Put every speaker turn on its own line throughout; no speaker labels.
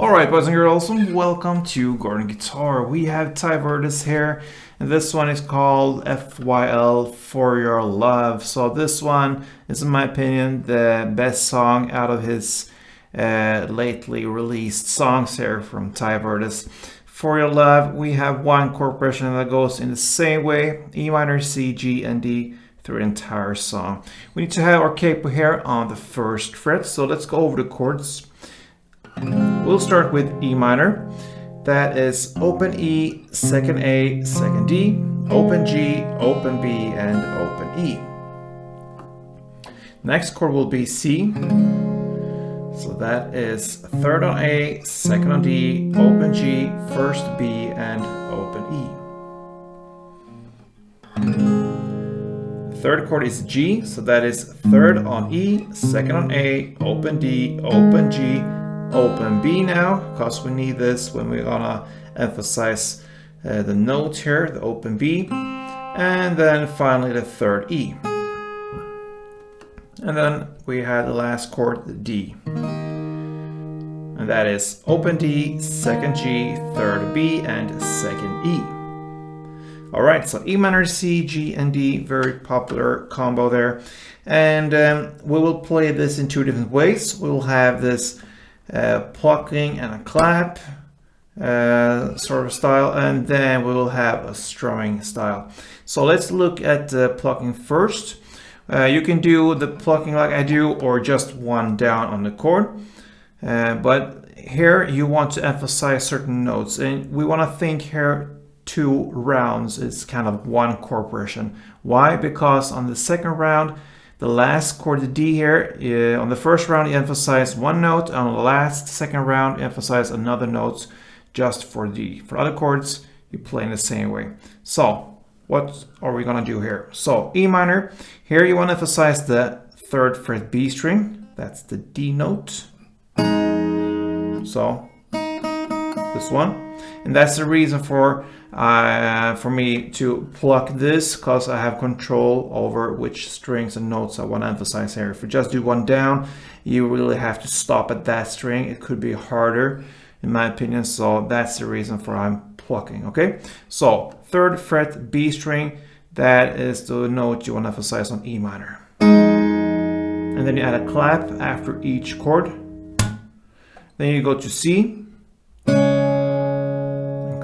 Alright, boys and girls, and welcome to Garden Guitar. We have TAI VERDES here, and this one is called FYL For Your Love. So this one is, in my opinion, the best song out of his lately released songs here from TAI VERDES. For Your Love, we have one chord progression that goes in the same way, E minor, C, G, and D through the entire song. We need to have our capo here on the first fret, so let's go over the chords. We'll start with E minor. That is open E, second A, second D, open G, open B, and open E. Next chord will be C. So that is third on A, second on D, open G, first B, and open E. Third chord is G. So that is third on E, second on A, open D, open G, open B now, because we need this when we're gonna emphasize the note here, the open B, and then finally the third E. And then we have the last chord, the D. And that is open D, second G, third B, and second E. Alright, so E minor, C, G, and D, very popular combo there. And we will play this in two different ways. We will have this plucking and a clap sort of style, and then we will have a strumming style. So let's look at the plucking first. You can do the plucking like I do, or just one down on the chord, but here you want to emphasize certain notes, and we want to think here 2 rounds is kind of one chord progression. Why? Because on the second round, the last chord, the D here, on the first round you emphasize one note, on the last second round you emphasize another note just for D. For other chords, you play in the same way. So what are we gonna do here? So E minor, here you want to emphasize the 3rd fret B string, that's the D note. So this one. And that's the reason for me to pluck this, because I have control over which strings and notes I want to emphasize here. If you just do one down, you really have to stop at that string. It could be harder, in my opinion, so that's the reason for I'm plucking, okay? So 3rd fret B string, that is the note you want to emphasize on E minor. And then you add a clap after each chord. Then you go to C,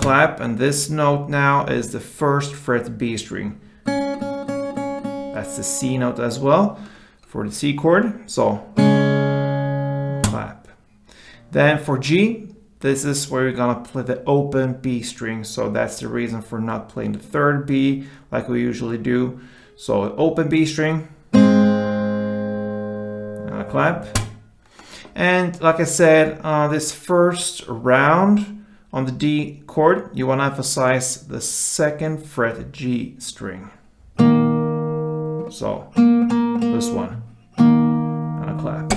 clap, and this note now is the 1st fret B string. That's the C note as well for the C chord. So clap. Then for G, this is where you're gonna play the open B string. So that's the reason for not playing the 3rd B like we usually do. So open B string, clap. And like I said, this first round on the D chord, you want to emphasize the 2nd fret G string. So this one, and a clap.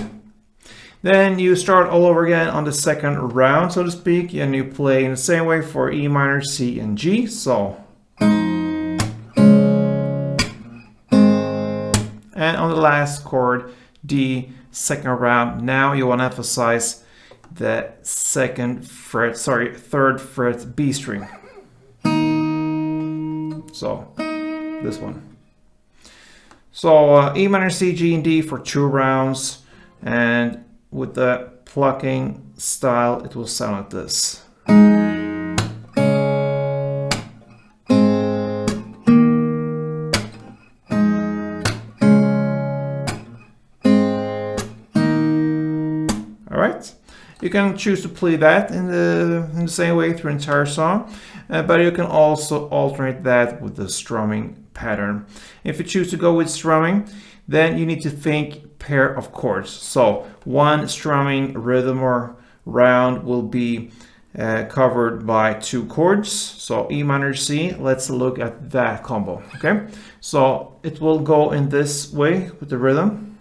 Then you start all over again on the second round, so to speak, and you play in the same way for E minor, C, and G. So, and on the last chord, D, 2nd round, now you want to emphasize the 3rd fret B string. So this one. So E minor, C, G, and D for 2 rounds, and with the plucking style it will sound like this. All right. You can choose to play that in the same way through the entire song, but you can also alternate that with the strumming pattern. If you choose to go with strumming, then you need to think pair of chords. So one strumming rhythm or round will be covered by 2 chords. So E minor, C, let's look at that combo, okay? So it will go in this way with the rhythm.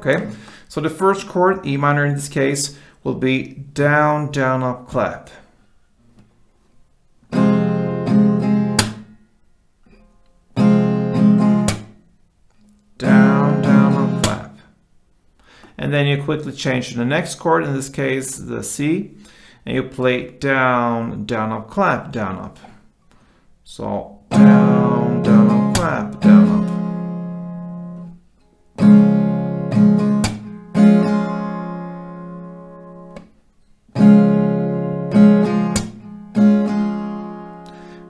Okay, so the first chord, E minor in this case, will be down, down, up, clap. Down, down, and then you quickly change to the next chord, in this case the C, and you play down, down, up, clap, down, up. So down, down, up, clap, down, up.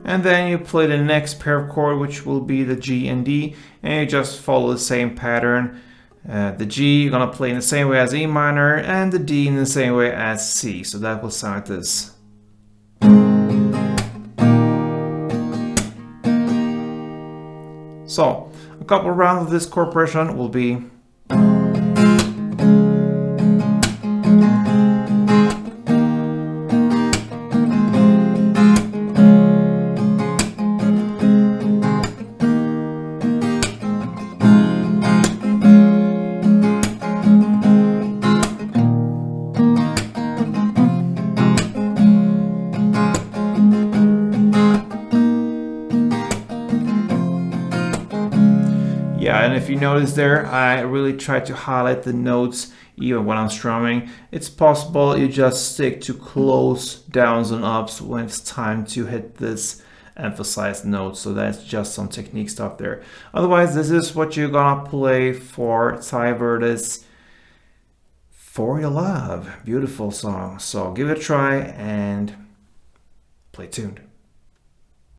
And then you play the next pair of chords, which will be the G and D, and you just follow the same pattern. The G you're gonna play in the same way as E minor, and the D in the same way as C. So that will sound like this. So a couple of rounds of this chord progression will be. Yeah, and if you notice there, I really try to highlight the notes even when I'm strumming. It's possible you just stick to close downs and ups when it's time to hit this emphasized note. So that's just some technique stuff there. Otherwise, this is what you're gonna play for TAI VERDES For Your Love. Beautiful song. So give it a try and play tuned.